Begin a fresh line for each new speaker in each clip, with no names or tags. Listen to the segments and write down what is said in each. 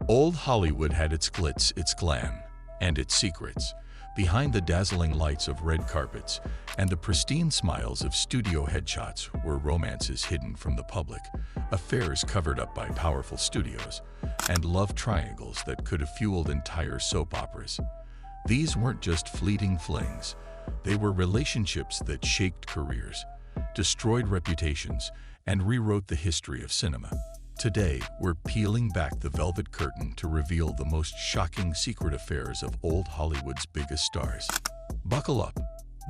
Old Hollywood had its glitz, its glam, and its secrets. Behind the dazzling lights of red carpets and the pristine smiles of studio headshots were romances hidden from the public, affairs covered up by powerful studios, and love triangles that could have fueled entire soap operas. These weren't just fleeting flings. They were relationships that shaped careers, destroyed reputations, and rewrote the history of cinema. Today, we're peeling back the velvet curtain to reveal the most shocking secret affairs of old Hollywood's biggest stars. Buckle up.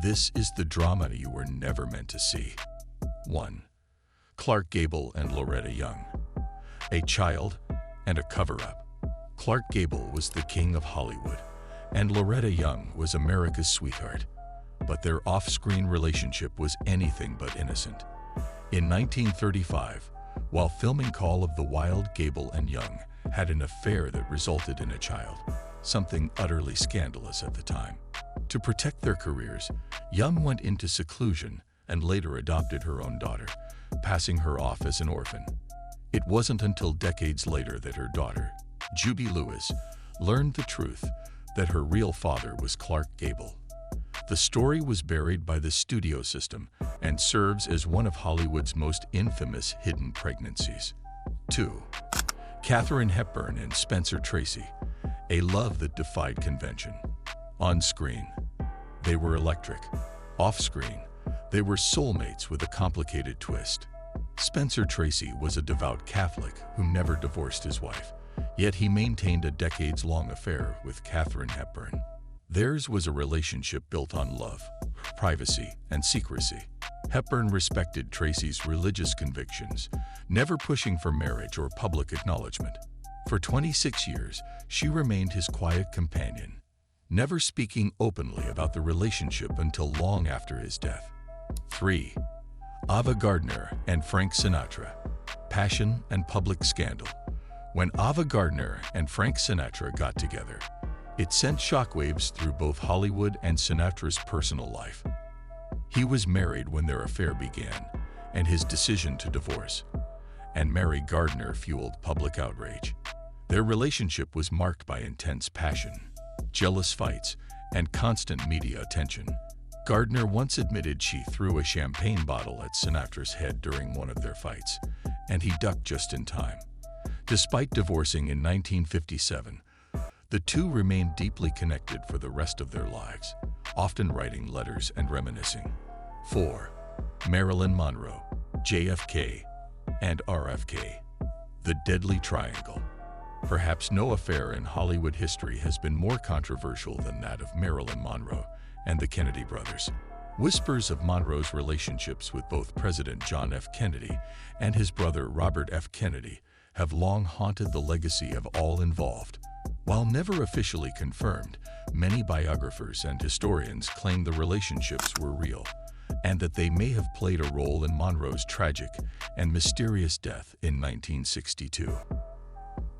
This is the drama you were never meant to see. 1. Clark Gable and Loretta Young. A child and a cover-up. Clark Gable was the king of Hollywood, and Loretta Young was America's sweetheart. But their off-screen relationship was anything but innocent. In 1935, while filming Call of the Wild, Gable and Young had an affair that resulted in a child, something utterly scandalous at the time. To protect their careers, Young went into seclusion and later adopted her own daughter, passing her off as an orphan. It wasn't until decades later that her daughter, Juby Lewis, learned the truth that her real father was Clark Gable. The story was buried by the studio system and serves as one of Hollywood's most infamous hidden pregnancies. 2. Katharine Hepburn and Spencer Tracy, a love that defied convention. On screen, they were electric. Off screen, they were soulmates with a complicated twist. Spencer Tracy was a devout Catholic who never divorced his wife, yet he maintained a decades-long affair with Katharine Hepburn. Theirs was a relationship built on love, privacy, and secrecy. Hepburn respected Tracy's religious convictions, never pushing for marriage or public acknowledgement. For 26 years, she remained his quiet companion, never speaking openly about the relationship until long after his death. 3. Ava Gardner and Frank Sinatra. Passion and public scandal. When Ava Gardner and Frank Sinatra got together, it sent shockwaves through both Hollywood and Sinatra's personal life. He was married when their affair began, and his decision to divorce and marry Gardner fueled public outrage. Their relationship was marked by intense passion, jealous fights, and constant media attention. Gardner once admitted she threw a champagne bottle at Sinatra's head during one of their fights, and he ducked just in time. Despite divorcing in 1957, the two remained deeply connected for the rest of their lives, often writing letters and reminiscing. 4. Marilyn Monroe, JFK, and RFK. The Deadly Triangle. Perhaps no affair in Hollywood history has been more controversial than that of Marilyn Monroe and the Kennedy brothers. Whispers of Monroe's relationships with both President John F. Kennedy and his brother Robert F. Kennedy have long haunted the legacy of all involved. While never officially confirmed, many biographers and historians claim the relationships were real, and that they may have played a role in Monroe's tragic and mysterious death in 1962.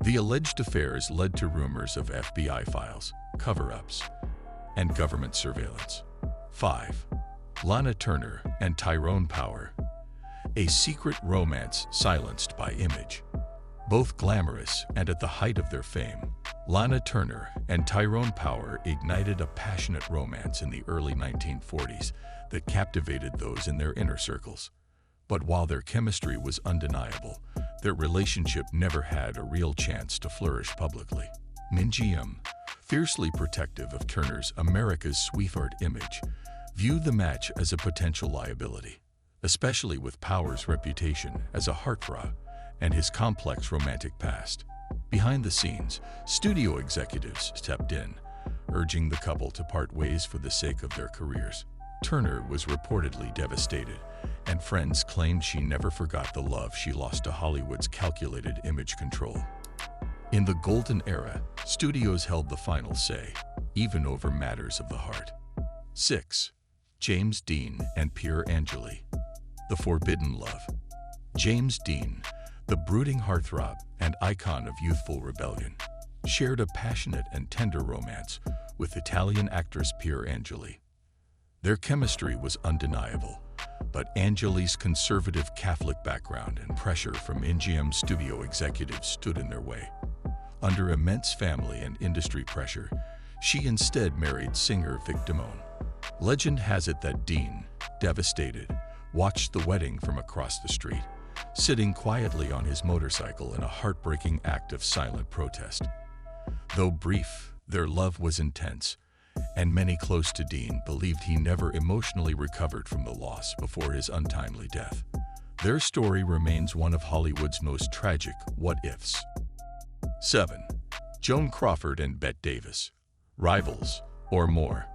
The alleged affairs led to rumors of FBI files, cover-ups, and government surveillance. 5. Lana Turner and Tyrone Power. A secret romance silenced by image. Both glamorous and at the height of their fame, Lana Turner and Tyrone Power ignited a passionate romance in the early 1940s that captivated those in their inner circles. But while their chemistry was undeniable, their relationship never had a real chance to flourish publicly. MGM, fiercely protective of Turner's America's sweetheart image, viewed the match as a potential liability, especially with Power's reputation as a heartthrob and his complex romantic past. Behind the scenes, studio executives stepped in, urging the couple to part ways for the sake of their careers. Turner was reportedly devastated, and friends claimed she never forgot the love she lost to Hollywood's calculated image control. In the golden era, studios held the final say, even over matters of the heart. 6. James Dean and Pier Angeli. The Forbidden Love. James Dean, the brooding heartthrob and icon of youthful rebellion, shared a passionate and tender romance with Italian actress Pier Angeli. Their chemistry was undeniable, but Angeli's conservative Catholic background and pressure from MGM studio executives stood in their way. under immense family and industry pressure, she instead married singer Vic Damone. Legend has it that Dean, devastated, watched the wedding from across the street, sitting quietly on his motorcycle in a heartbreaking act of silent protest. Though brief, their love was intense, and many close to Dean believed he never emotionally recovered from the loss before his untimely death. Their story remains one of Hollywood's most tragic what-ifs. 7. Joan Crawford and Bette Davis. Rivals, or more.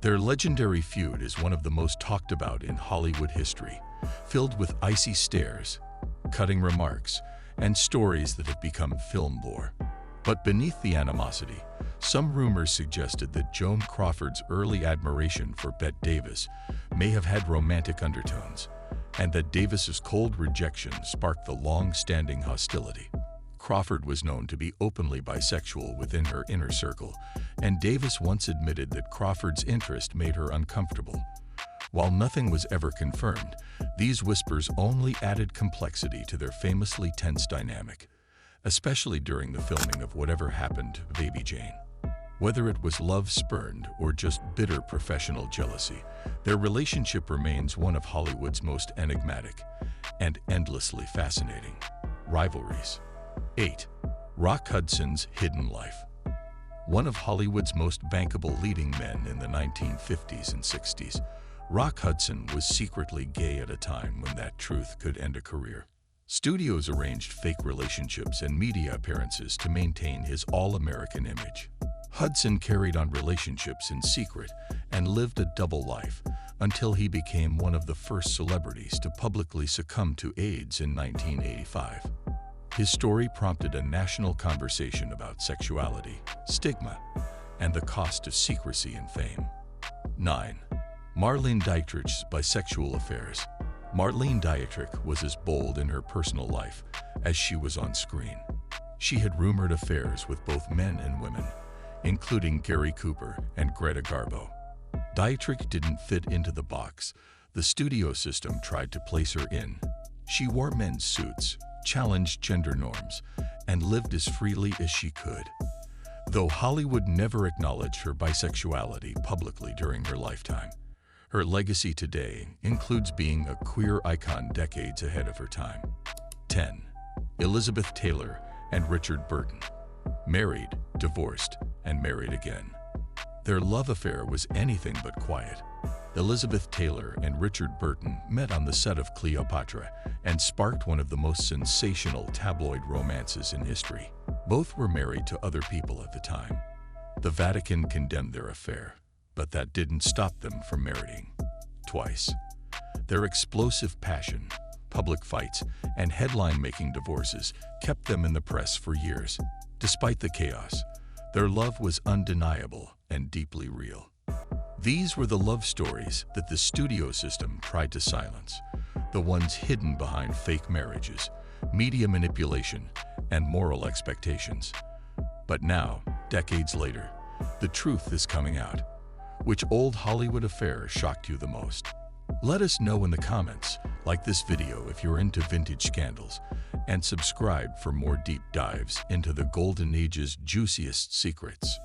Their legendary feud is one of the most talked about in Hollywood history, filled with icy stares, cutting remarks, and stories that have become film lore. But beneath the animosity, some rumors suggested that Joan Crawford's early admiration for Bette Davis may have had romantic undertones, and that Davis's cold rejection sparked the long-standing hostility. Crawford was known to be openly bisexual within her inner circle, and Davis once admitted that Crawford's interest made her uncomfortable. While nothing was ever confirmed, these whispers only added complexity to their famously tense dynamic, especially during the filming of Whatever Happened to Baby Jane. Whether it was love spurned or just bitter professional jealousy, their relationship remains one of Hollywood's most enigmatic and endlessly fascinating rivalries. 8. Rock Hudson's hidden life. One of Hollywood's most bankable leading men in the 1950s and 60s, Rock Hudson was secretly gay at a time when that truth could end a career. Studios arranged fake relationships and media appearances to maintain his all-American image. Hudson carried on relationships in secret and lived a double life until he became one of the first celebrities to publicly succumb to AIDS in 1985. His story prompted a national conversation about sexuality, stigma, and the cost of secrecy and fame. 9. Marlene Dietrich's bisexual affairs. Marlene Dietrich was as bold in her personal life as she was on screen. She had rumored affairs with both men and women, including Gary Cooper and Greta Garbo. Dietrich didn't fit into the box the studio system tried to place her in. She wore men's suits, challenged gender norms, and lived as freely as she could. Though Hollywood never acknowledged her bisexuality publicly during her lifetime, her legacy today includes being a queer icon decades ahead of her time. 10. Elizabeth Taylor and Richard Burton. Married, divorced, and married again. Their love affair was anything but quiet. Elizabeth Taylor and Richard Burton met on the set of Cleopatra and sparked one of the most sensational tabloid romances in history. Both were married to other people at the time. The Vatican condemned their affair, but that didn't stop them from marrying twice. Their explosive passion, public fights, and headline-making divorces kept them in the press for years. Despite the chaos, their love was undeniable and deeply real. These were the love stories that the studio system tried to silence, the ones hidden behind fake marriages, media manipulation, and moral expectations. But now, decades later, the truth is coming out. Which old Hollywood affair shocked you the most? Let us know in the comments. Like this video if you're into vintage scandals, and subscribe for more deep dives into the Golden Age's juiciest secrets.